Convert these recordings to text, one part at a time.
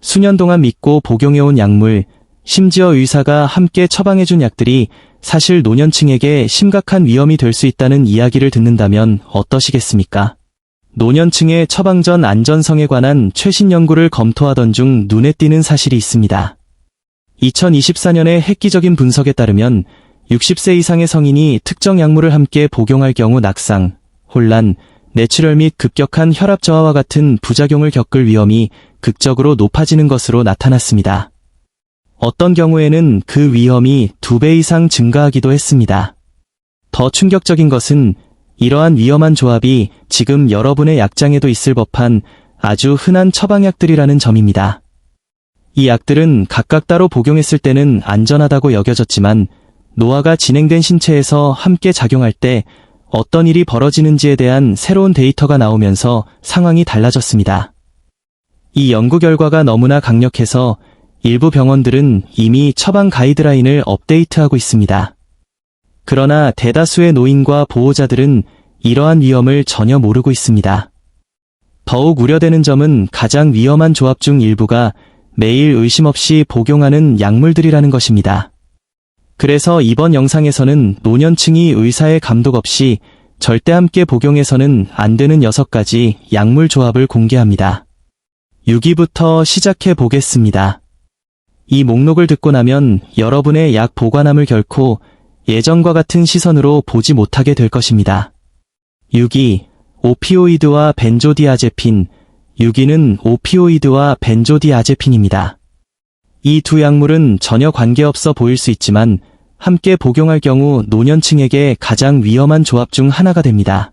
수년 동안 믿고 복용해온 약물, 심지어 의사가 함께 처방해준 약들이 사실 노년층에게 심각한 위험이 될 수 있다는 이야기를 듣는다면 어떠시겠습니까? 노년층의 처방 전 안전성에 관한 최신 연구를 검토하던 중 눈에 띄는 사실이 있습니다. 2024년의 획기적인 분석에 따르면 60세 이상의 성인이 특정 약물을 함께 복용할 경우 낙상, 혼란, 뇌출혈 및 급격한 혈압 저하와 같은 부작용을 겪을 위험이 극적으로 높아지는 것으로 나타났습니다. 어떤 경우에는 그 위험이 2배 이상 증가하기도 했습니다. 더 충격적인 것은 이러한 위험한 조합이 지금 여러분의 약장에도 있을 법한 아주 흔한 처방약들이라는 점입니다. 이 약들은 각각 따로 복용했을 때는 안전하다고 여겨졌지만 노화가 진행된 신체에서 함께 작용할 때 어떤 일이 벌어지는지에 대한 새로운 데이터가 나오면서 상황이 달라졌습니다. 이 연구 결과가 너무나 강력해서 일부 병원들은 이미 처방 가이드라인을 업데이트하고 있습니다. 그러나 대다수의 노인과 보호자들은 이러한 위험을 전혀 모르고 있습니다. 더욱 우려되는 점은 가장 위험한 조합 중 일부가 매일 의심 없이 복용하는 약물들이라는 것입니다. 그래서 이번 영상에서는 노년층이 의사의 감독 없이 절대 함께 복용해서는 안 되는 6가지 약물 조합을 공개합니다. 6위부터 시작해 보겠습니다. 이 목록을 듣고 나면 여러분의 약 보관함을 결코 예전과 같은 시선으로 보지 못하게 될 것입니다. 6위, 오피오이드와 벤조디아제핀. 6위는 오피오이드와 벤조디아제핀입니다. 이 두 약물은 전혀 관계없어 보일 수 있지만 함께 복용할 경우 노년층에게 가장 위험한 조합 중 하나가 됩니다.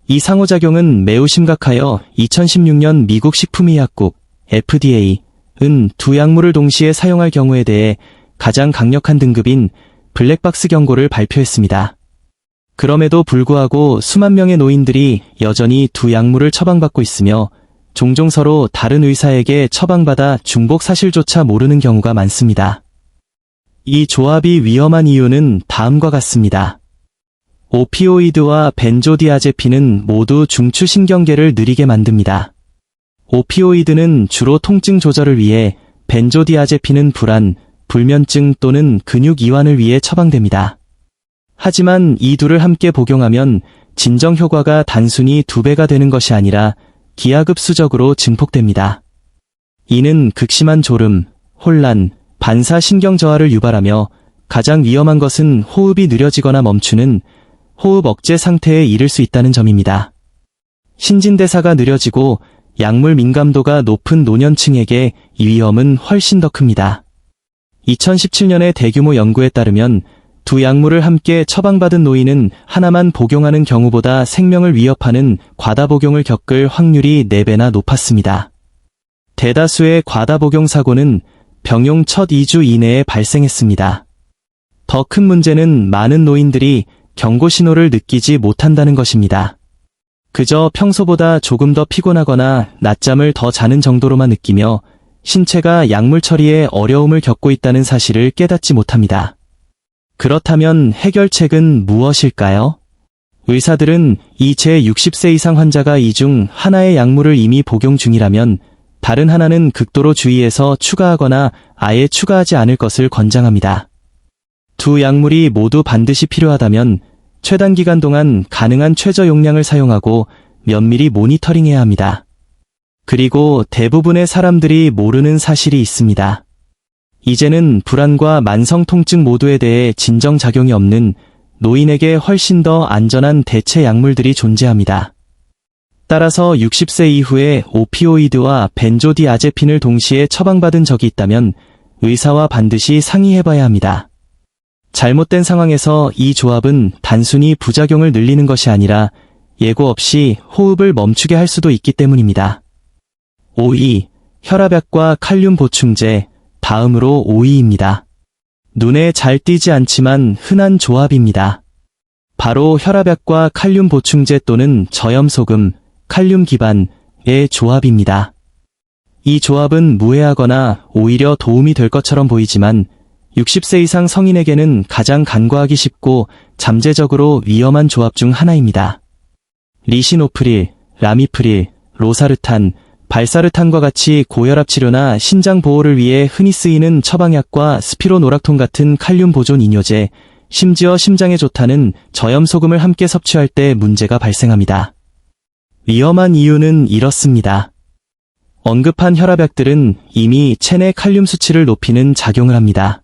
이 상호작용은 매우 심각하여 2016년 미국 식품의약국 FDA은 두 약물을 동시에 사용할 경우에 대해 가장 강력한 등급인 블랙박스 경고를 발표했습니다. 그럼에도 불구하고 수만 명의 노인들이 여전히 두 약물을 처방받고 있으며 종종 서로 다른 의사에게 처방받아 중복 사실조차 모르는 경우가 많습니다. 이 조합이 위험한 이유는 다음과 같습니다. 오피오이드와 벤조디아제핀은 모두 중추신경계를 느리게 만듭니다. 오피오이드는 주로 통증 조절을 위해, 벤조디아제핀은 불안, 불면증 또는 근육 이완을 위해 처방됩니다. 하지만 이 둘을 함께 복용하면 진정 효과가 단순히 2배가 되는 것이 아니라 기하급수적으로 증폭됩니다. 이는 극심한 졸음, 혼란, 반사신경 저하를 유발하며 가장 위험한 것은 호흡이 느려지거나 멈추는 호흡 억제 상태에 이를 수 있다는 점입니다. 신진대사가 느려지고 약물 민감도가 높은 노년층에게 이 위험은 훨씬 더 큽니다. 2017년의 대규모 연구에 따르면 두 약물을 함께 처방받은 노인은 하나만 복용하는 경우보다 생명을 위협하는 과다복용을 겪을 확률이 4배나 높았습니다. 대다수의 과다복용 사고는 병용 첫 2주 이내에 발생했습니다. 더 큰 문제는 많은 노인들이 경고 신호를 느끼지 못한다는 것입니다. 그저 평소보다 조금 더 피곤하거나 낮잠을 더 자는 정도로만 느끼며 신체가 약물 처리에 어려움을 겪고 있다는 사실을 깨닫지 못합니다. 그렇다면 해결책은 무엇일까요? 의사들은 이 제60세 이상 환자가 이 중 하나의 약물을 이미 복용 중이라면 다른 하나는 극도로 주의해서 추가하거나 아예 추가하지 않을 것을 권장합니다. 두 약물이 모두 반드시 필요하다면 최단 기간 동안 가능한 최저 용량을 사용하고 면밀히 모니터링해야 합니다. 그리고 대부분의 사람들이 모르는 사실이 있습니다. 이제는 불안과 만성 통증 모두에 대해 진정작용이 없는 노인에게 훨씬 더 안전한 대체 약물들이 존재합니다. 따라서 60세 이후에 오피오이드와 벤조디아제핀을 동시에 처방받은 적이 있다면 의사와 반드시 상의해봐야 합니다. 잘못된 상황에서 이 조합은 단순히 부작용을 늘리는 것이 아니라 예고 없이 호흡을 멈추게 할 수도 있기 때문입니다. 5위, 혈압약과 칼륨 보충제. 다음으로 5위입니다. 눈에 잘 띄지 않지만 흔한 조합입니다. 바로 혈압약과 칼륨 보충제 또는 저염소금, 칼륨 기반의 조합입니다. 이 조합은 무해하거나 오히려 도움이 될 것처럼 보이지만 60세 이상 성인에게는 가장 간과하기 쉽고 잠재적으로 위험한 조합 중 하나입니다. 리시노프릴, 라미프릴, 로사르탄, 발사르탄과 같이 고혈압 치료나 신장 보호를 위해 흔히 쓰이는 처방약과 스피로노락톤 같은 칼륨 보존 이뇨제, 심지어 심장에 좋다는 저염소금을 함께 섭취할 때 문제가 발생합니다. 위험한 이유는 이렇습니다. 언급한 혈압약들은 이미 체내 칼륨 수치를 높이는 작용을 합니다.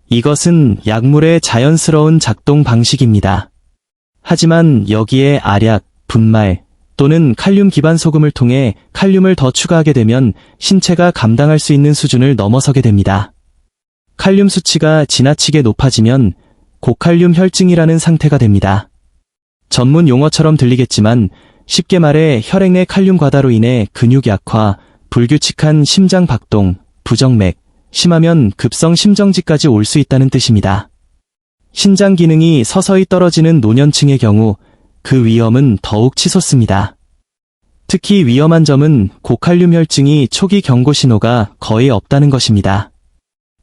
이것은 약물의 자연스러운 작동 방식입니다. 하지만 여기에 알약, 분말 또는 칼륨 기반 소금을 통해 칼륨을 더 추가하게 되면 신체가 감당할 수 있는 수준을 넘어서게 됩니다. 칼륨 수치가 지나치게 높아지면 고칼륨 혈증이라는 상태가 됩니다. 전문 용어처럼 들리겠지만 쉽게 말해 혈액 내 칼륨 과다로 인해 근육 약화, 불규칙한 심장 박동, 부정맥, 심하면 급성 심정지까지 올 수 있다는 뜻입니다. 신장 기능이 서서히 떨어지는 노년층의 경우 그 위험은 더욱 치솟습니다. 특히 위험한 점은 고칼륨 혈증이 초기 경고 신호가 거의 없다는 것입니다.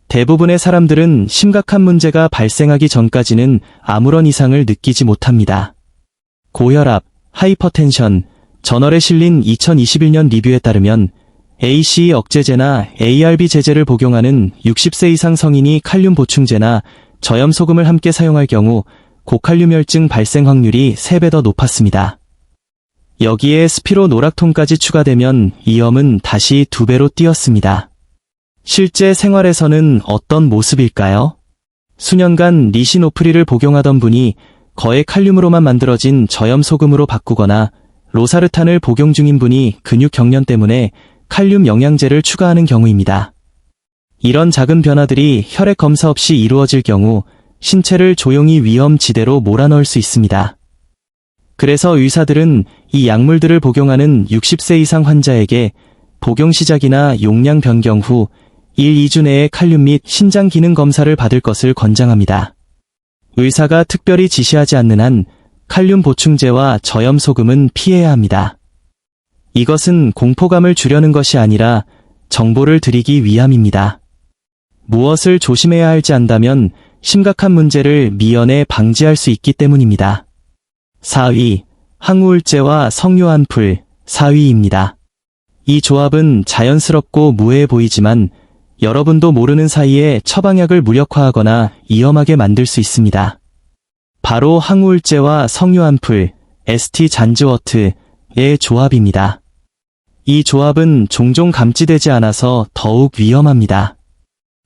대부분의 사람들은 심각한 문제가 발생하기 전까지는 아무런 이상을 느끼지 못합니다. 고혈압, 하이퍼텐션, 저널에 실린 2021년 리뷰에 따르면 ACE 억제제나 ARB 제제를 복용하는 60세 이상 성인이 칼륨 보충제나 저염소금을 함께 사용할 경우 고칼륨 혈증 발생 확률이 3배 더 높았습니다. 여기에 스피로노락톤까지 추가되면 위험은 다시 2배로 뛰었습니다. 실제 생활에서는 어떤 모습일까요? 수년간 리시노프릴을 복용하던 분이 거의 칼륨으로만 만들어진 저염소금으로 바꾸거나 로사르탄을 복용 중인 분이 근육 경련 때문에 칼륨 영양제를 추가하는 경우입니다. 이런 작은 변화들이 혈액 검사 없이 이루어질 경우 신체를 조용히 위험지대로 몰아넣을 수 있습니다. 그래서 의사들은 이 약물들을 복용하는 60세 이상 환자에게 복용 시작이나 용량 변경 후 1-2주 내에 칼륨 및 신장 기능 검사를 받을 것을 권장합니다. 의사가 특별히 지시하지 않는 한 칼륨 보충제와 저염소금은 피해야 합니다. 이것은 공포감을 주려는 것이 아니라 정보를 드리기 위함입니다. 무엇을 조심해야 할지 안다면 심각한 문제를 미연에 방지할 수 있기 때문입니다. 4위, 항우울제와 성요한풀, 4위입니다. 이 조합은 자연스럽고 무해해 보이지만 여러분도 모르는 사이에 처방약을 무력화하거나 위험하게 만들 수 있습니다. 바로 항우울제와 성요한풀, ST 잔즈워트의 조합입니다. 이 조합은 종종 감지되지 않아서 더욱 위험합니다.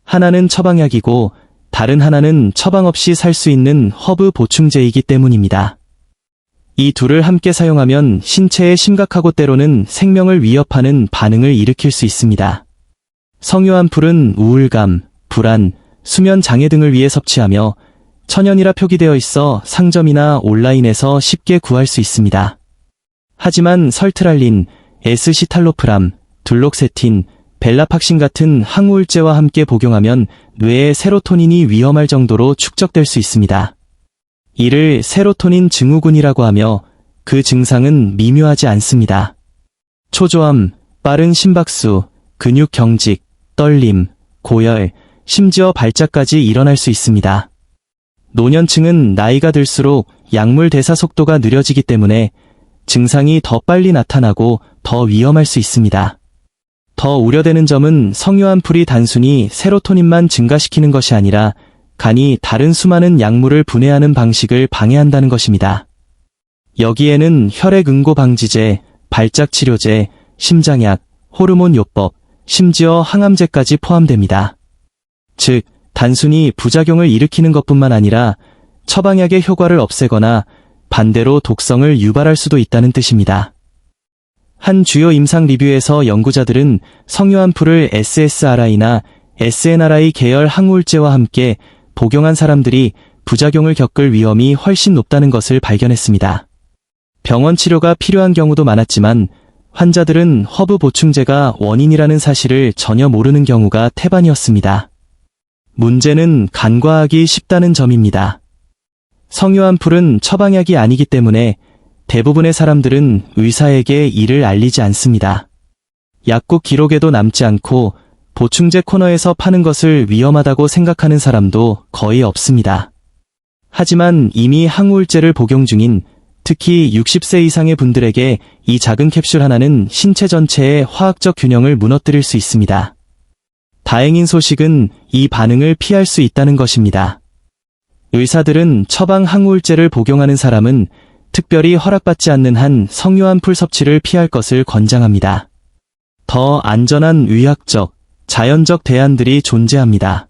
하나는 처방약이고 다른 하나는 처방 없이 살 수 있는 허브 보충제이기 때문입니다. 이 둘을 함께 사용하면 신체에 심각하고 때로는 생명을 위협하는 반응을 일으킬 수 있습니다. 성요한풀은 우울감, 불안, 수면 장애 등을 위해 섭취하며 천연이라 표기되어 있어 상점이나 온라인에서 쉽게 구할 수 있습니다. 하지만 설트랄린, 에스시탈로프람, 둘록세틴, 벨라팍신 같은 항우울제와 함께 복용하면 뇌의 세로토닌이 위험할 정도로 축적될 수 있습니다. 이를 세로토닌 증후군이라고 하며 그 증상은 미묘하지 않습니다. 초조함, 빠른 심박수, 근육 경직, 떨림, 고열, 심지어 발작까지 일어날 수 있습니다. 노년층은 나이가 들수록 약물 대사 속도가 느려지기 때문에 증상이 더 빨리 나타나고 더 위험할 수 있습니다. 더 우려되는 점은 성요한풀이 단순히 세로토닌만 증가시키는 것이 아니라 간이 다른 수많은 약물을 분해하는 방식을 방해한다는 것입니다. 여기에는 혈액응고 방지제, 발작치료제, 심장약, 호르몬 요법, 심지어 항암제까지 포함됩니다. 즉, 단순히 부작용을 일으키는 것뿐만 아니라 처방약의 효과를 없애거나 반대로 독성을 유발할 수도 있다는 뜻입니다. 한 주요 임상 리뷰에서 연구자들은 성요한풀을 SSRI나 SNRI 계열 항우울제와 함께 복용한 사람들이 부작용을 겪을 위험이 훨씬 높다는 것을 발견했습니다. 병원 치료가 필요한 경우도 많았지만 환자들은 허브 보충제가 원인이라는 사실을 전혀 모르는 경우가 태반이었습니다. 문제는 간과하기 쉽다는 점입니다. 성요한풀은 처방약이 아니기 때문에 대부분의 사람들은 의사에게 이를 알리지 않습니다. 약국 기록에도 남지 않고 보충제 코너에서 파는 것을 위험하다고 생각하는 사람도 거의 없습니다. 하지만 이미 항우울제를 복용 중인 특히 60세 이상의 분들에게 이 작은 캡슐 하나는 신체 전체의 화학적 균형을 무너뜨릴 수 있습니다. 다행인 소식은 이 반응을 피할 수 있다는 것입니다. 의사들은 처방 항우울제를 복용하는 사람은 특별히 허락받지 않는 한 성유한풀 섭취를 피할 것을 권장합니다. 더 안전한 의학적, 자연적 대안들이 존재합니다.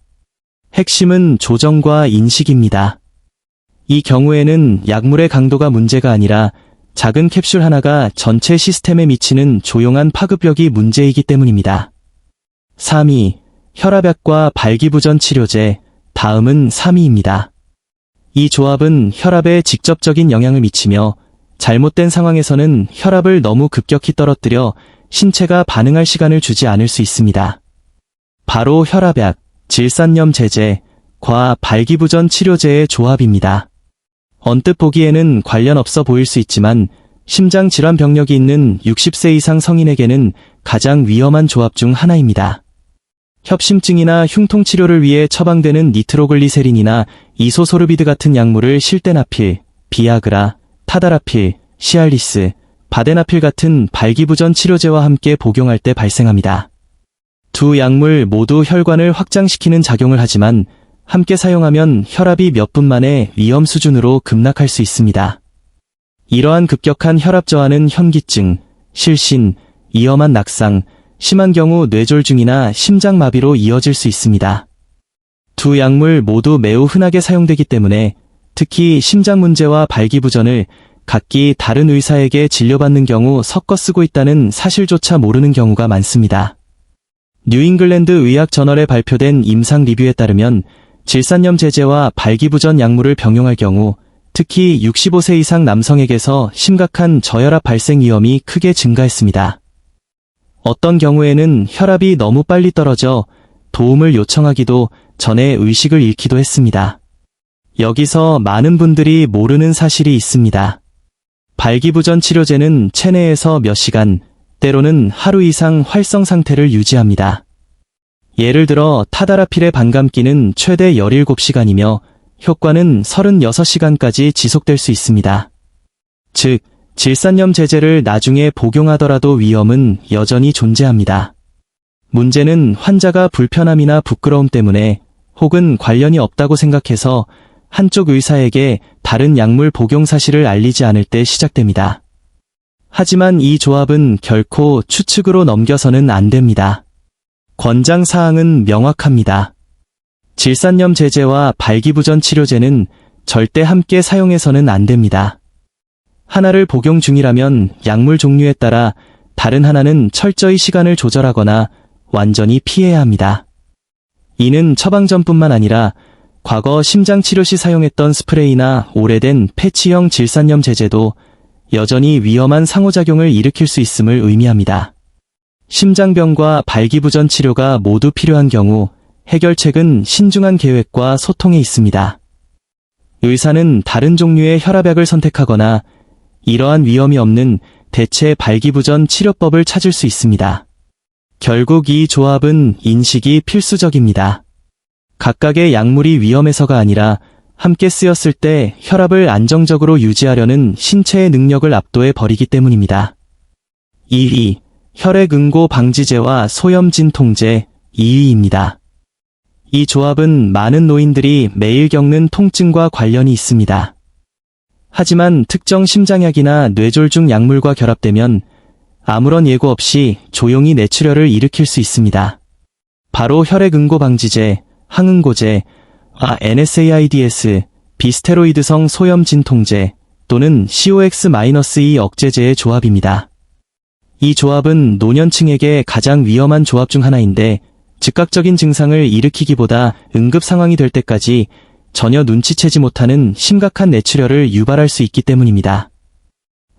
핵심은 조정과 인식입니다. 이 경우에는 약물의 강도가 문제가 아니라 작은 캡슐 하나가 전체 시스템에 미치는 조용한 파급력이 문제이기 때문입니다. 3위, 혈압약과 발기부전 치료제, 다음은 3위입니다. 이 조합은 혈압에 직접적인 영향을 미치며 잘못된 상황에서는 혈압을 너무 급격히 떨어뜨려 신체가 반응할 시간을 주지 않을 수 있습니다. 바로 혈압약, 질산염 제제, 과 발기부전 치료제의 조합입니다. 언뜻 보기에는 관련 없어 보일 수 있지만 심장 질환 병력이 있는 60세 이상 성인에게는 가장 위험한 조합 중 하나입니다. 협심증이나 흉통 치료를 위해 처방되는 니트로글리세린이나 이소소르비드 같은 약물을 실데나필, 비아그라, 타다라필, 시알리스, 바데나필 같은 발기부전 치료제와 함께 복용할 때 발생합니다. 두 약물 모두 혈관을 확장시키는 작용을 하지만 함께 사용하면 혈압이 몇 분 만에 위험 수준으로 급락할 수 있습니다. 이러한 급격한 혈압 저하는 현기증, 실신, 위험한 낙상, 심한 경우 뇌졸중이나 심장마비로 이어질 수 있습니다. 두 약물 모두 매우 흔하게 사용되기 때문에 특히 심장 문제와 발기부전을 각기 다른 의사에게 진료받는 경우 섞어 쓰고 있다는 사실조차 모르는 경우가 많습니다. 뉴잉글랜드 의학 저널에 발표된 임상 리뷰에 따르면 질산염 제제와 발기부전 약물을 병용할 경우 특히 65세 이상 남성에게서 심각한 저혈압 발생 위험이 크게 증가했습니다. 어떤 경우에는 혈압이 너무 빨리 떨어져 도움을 요청하기도 전에 의식을 잃기도 했습니다. 여기서 많은 분들이 모르는 사실이 있습니다. 발기부전 치료제는 체내에서 몇 시간, 때로는 하루 이상 활성 상태를 유지합니다. 예를 들어 타다라필의 반감기는 최대 17시간이며 효과는 36시간까지 지속될 수 있습니다. 즉, 질산염 제제를 나중에 복용하더라도 위험은 여전히 존재합니다. 문제는 환자가 불편함이나 부끄러움 때문에 혹은 관련이 없다고 생각해서 한쪽 의사에게 다른 약물 복용 사실을 알리지 않을 때 시작됩니다. 하지만 이 조합은 결코 추측으로 넘겨서는 안 됩니다. 권장사항은 명확합니다. 질산염 제제와 발기부전 치료제는 절대 함께 사용해서는 안 됩니다. 하나를 복용 중이라면 약물 종류에 따라 다른 하나는 철저히 시간을 조절하거나 완전히 피해야 합니다. 이는 처방 전뿐만 아니라 과거 심장치료 시 사용했던 스프레이나 오래된 패치형 질산염 제제도 여전히 위험한 상호작용을 일으킬 수 있음을 의미합니다. 심장병과 발기부전 치료가 모두 필요한 경우 해결책은 신중한 계획과 소통에 있습니다. 의사는 다른 종류의 혈압약을 선택하거나 이러한 위험이 없는 대체 발기부전 치료법을 찾을 수 있습니다. 결국 이 조합은 인식이 필수적입니다. 각각의 약물이 위험해서가 아니라 함께 쓰였을 때 혈압을 안정적으로 유지하려는 신체의 능력을 압도해 버리기 때문입니다. 2위, 혈액응고 방지제와 소염진통제 2위입니다. 이 조합은 많은 노인들이 매일 겪는 통증과 관련이 있습니다. 하지만 특정 심장약이나 뇌졸중 약물과 결합되면 아무런 예고 없이 조용히 뇌출혈을 일으킬 수 있습니다. 바로 혈액응고 방지제, 항응고제, NSAIDs, 비스테로이드성 소염진통제 또는 COX-E 억제제의 조합입니다. 이 조합은 노년층에게 가장 위험한 조합 중 하나인데 즉각적인 증상을 일으키기보다 응급 상황이 될 때까지 전혀 눈치채지 못하는 심각한 뇌출혈을 유발할 수 있기 때문입니다.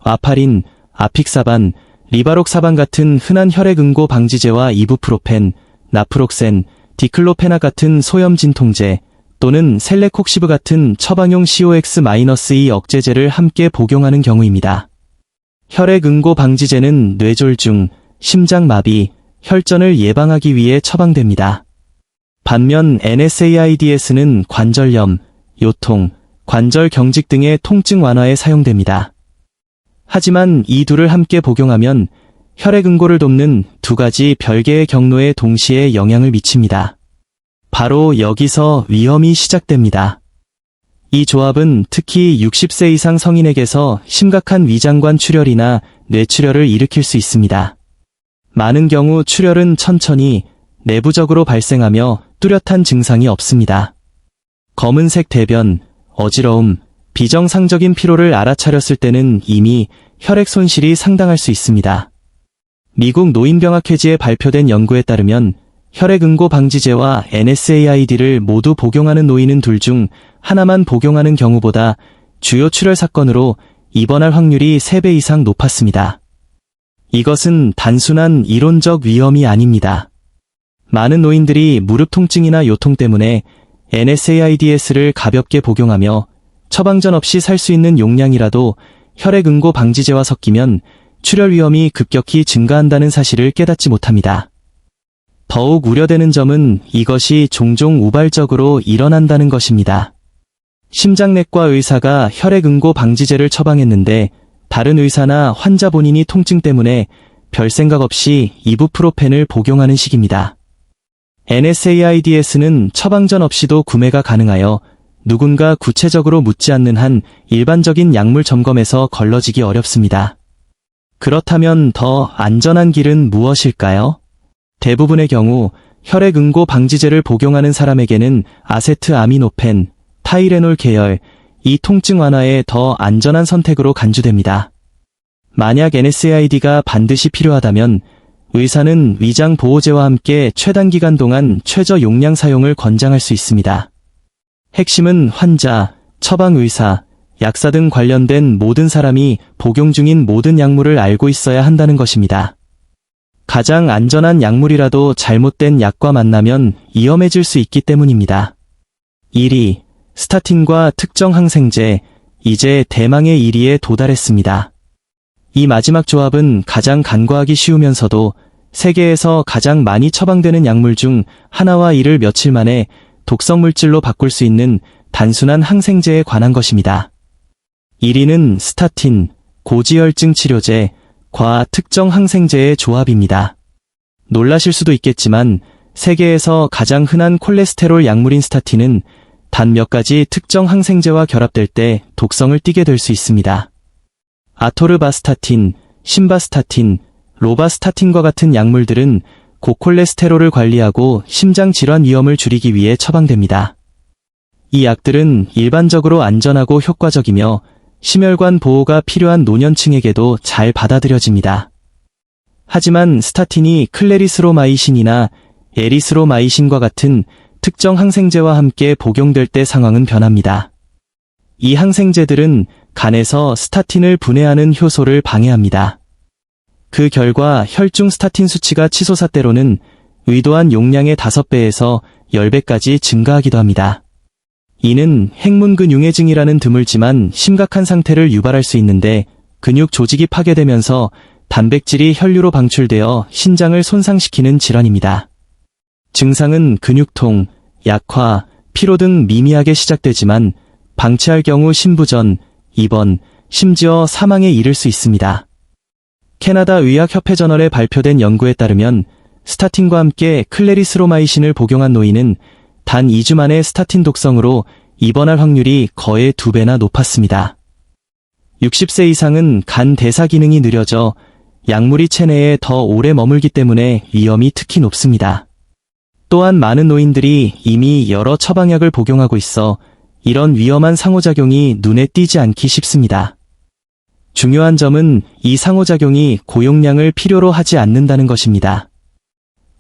와파린, 아픽사반, 리바록사반 같은 흔한 혈액응고 방지제와 이부프로펜, 나프록센, 디클로페나 같은 소염진통제 또는 셀레콕시브 같은 처방용 COX-E 억제제를 함께 복용하는 경우입니다. 혈액응고 방지제는 뇌졸중, 심장마비, 혈전을 예방하기 위해 처방됩니다. 반면 NSAIDs는 관절염, 요통, 관절 경직 등의 통증 완화에 사용됩니다. 하지만 이 둘을 함께 복용하면 혈액응고를 돕는 두 가지 별개의 경로에 동시에 영향을 미칩니다. 바로 여기서 위험이 시작됩니다. 이 조합은 특히 60세 이상 성인에게서 심각한 위장관 출혈이나 뇌출혈을 일으킬 수 있습니다. 많은 경우 출혈은 천천히 내부적으로 발생하며 뚜렷한 증상이 없습니다. 검은색 대변, 어지러움, 비정상적인 피로를 알아차렸을 때는 이미 혈액 손실이 상당할 수 있습니다. 미국 노인병학회지에 발표된 연구에 따르면 혈액응고 방지제와 NSAID를 모두 복용하는 노인은 둘 중 하나만 복용하는 경우보다 주요 출혈 사건으로 입원할 확률이 3배 이상 높았습니다. 이것은 단순한 이론적 위험이 아닙니다. 많은 노인들이 무릎 통증이나 요통 때문에 NSAIDS를 가볍게 복용하며 처방전 없이 살 수 있는 용량이라도 혈액응고 방지제와 섞이면 출혈 위험이 급격히 증가한다는 사실을 깨닫지 못합니다. 더욱 우려되는 점은 이것이 종종 우발적으로 일어난다는 것입니다. 심장내과 의사가 혈액응고 방지제를 처방했는데 다른 의사나 환자 본인이 통증 때문에 별 생각 없이 이부프로펜을 복용하는 식입니다. NSAIDS는 처방전 없이도 구매가 가능하여 누군가 구체적으로 묻지 않는 한 일반적인 약물 점검에서 걸러지기 어렵습니다. 그렇다면 더 안전한 길은 무엇일까요? 대부분의 경우 혈액응고 방지제를 복용하는 사람에게는 아세트아미노펜, 타이레놀 계열, 이 통증 완화에 더 안전한 선택으로 간주됩니다. 만약 NSAID가 반드시 필요하다면 의사는 위장 보호제와 함께 최단기간 동안 최저 용량 사용을 권장할 수 있습니다. 핵심은 환자, 처방의사, 약사 등 관련된 모든 사람이 복용 중인 모든 약물을 알고 있어야 한다는 것입니다. 가장 안전한 약물이라도 잘못된 약과 만나면 위험해질 수 있기 때문입니다. 1위, 스타틴과 특정 항생제, 이제 대망의 1위에 도달했습니다. 이 마지막 조합은 가장 간과하기 쉬우면서도 세계에서 가장 많이 처방되는 약물 중 하나와 이를 며칠 만에 독성 물질로 바꿀 수 있는 단순한 항생제에 관한 것입니다. 1위는 스타틴, 고지혈증 치료제, 과 특정 항생제의 조합입니다. 놀라실 수도 있겠지만 세계에서 가장 흔한 콜레스테롤 약물인 스타틴은 단 몇 가지 특정 항생제와 결합될 때 독성을 띠게 될 수 있습니다. 아토르바스타틴, 심바스타틴, 로바스타틴과 같은 약물들은 고콜레스테롤을 관리하고 심장질환 위험을 줄이기 위해 처방됩니다. 이 약들은 일반적으로 안전하고 효과적이며 심혈관 보호가 필요한 노년층에게도 잘 받아들여집니다. 하지만 스타틴이 클레리스로마이신이나 에리스로마이신과 같은 특정 항생제와 함께 복용될 때 상황은 변합니다. 이 항생제들은 간에서 스타틴을 분해하는 효소를 방해합니다. 그 결과 혈중 스타틴 수치가 치솟아 때로는 의도한 용량의 5배에서 10배까지 증가하기도 합니다. 이는 핵문근융해증이라는 드물지만 심각한 상태를 유발할 수 있는데 근육 조직이 파괴되면서 단백질이 혈류로 방출되어 신장을 손상시키는 질환입니다. 증상은 근육통, 약화, 피로 등 미미하게 시작되지만 방치할 경우 심부전, 입원, 심지어 사망에 이를 수 있습니다. 캐나다 의학협회 저널에 발표된 연구에 따르면 스타틴과 함께 클레리스로마이신을 복용한 노인은 단 2주 만에 스타틴 독성으로 입원할 확률이 거의 2배나 높았습니다. 60세 이상은 간 대사 기능이 느려져 약물이 체내에 더 오래 머물기 때문에 위험이 특히 높습니다. 또한 많은 노인들이 이미 여러 처방약을 복용하고 있어 이런 위험한 상호작용이 눈에 띄지 않기 쉽습니다. 중요한 점은 이 상호작용이 고용량을 필요로 하지 않는다는 것입니다.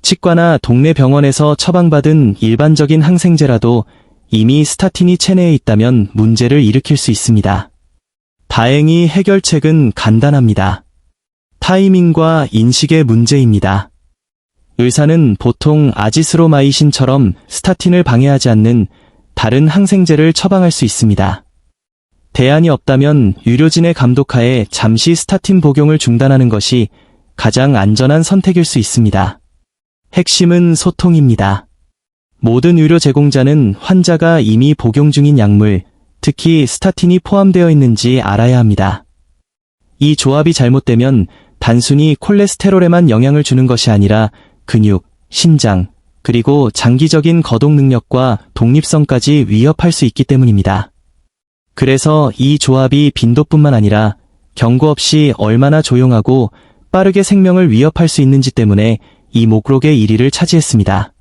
치과나 동네 병원에서 처방받은 일반적인 항생제라도 이미 스타틴이 체내에 있다면 문제를 일으킬 수 있습니다. 다행히 해결책은 간단합니다. 타이밍과 인식의 문제입니다. 의사는 보통 아지스로마이신처럼 스타틴을 방해하지 않는 다른 항생제를 처방할 수 있습니다. 대안이 없다면 의료진의 감독하에 잠시 스타틴 복용을 중단하는 것이 가장 안전한 선택일 수 있습니다. 핵심은 소통입니다. 모든 의료 제공자는 환자가 이미 복용 중인 약물, 특히 스타틴이 포함되어 있는지 알아야 합니다. 이 조합이 잘못되면 단순히 콜레스테롤에만 영향을 주는 것이 아니라 근육, 신장, 그리고 장기적인 거동 능력과 독립성까지 위협할 수 있기 때문입니다. 그래서 이 조합이 빈도뿐만 아니라 경고 없이 얼마나 조용하고 빠르게 생명을 위협할 수 있는지 때문에 이 목록의 1위를 차지했습니다.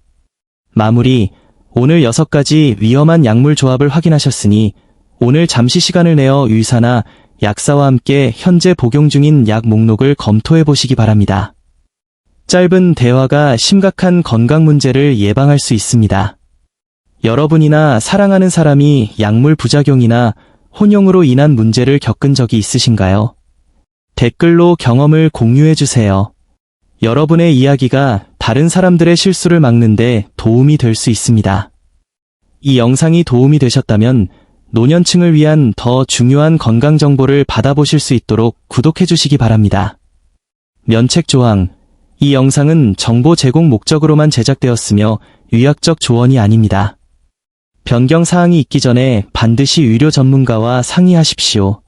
마무리, 오늘 6가지 위험한 약물 조합을 확인하셨으니 오늘 잠시 시간을 내어 의사나 약사와 함께 현재 복용 중인 약 목록을 검토해 보시기 바랍니다. 짧은 대화가 심각한 건강 문제를 예방할 수 있습니다. 여러분이나 사랑하는 사람이 약물 부작용이나 혼용으로 인한 문제를 겪은 적이 있으신가요? 댓글로 경험을 공유해 주세요. 여러분의 이야기가 다른 사람들의 실수를 막는데 도움이 될 수 있습니다. 이 영상이 도움이 되셨다면 노년층을 위한 더 중요한 건강 정보를 받아보실 수 있도록 구독해 주시기 바랍니다. 면책 조항. 이 영상은 정보 제공 목적으로만 제작되었으며 의학적 조언이 아닙니다. 변경 사항이 있기 전에 반드시 의료 전문가와 상의하십시오.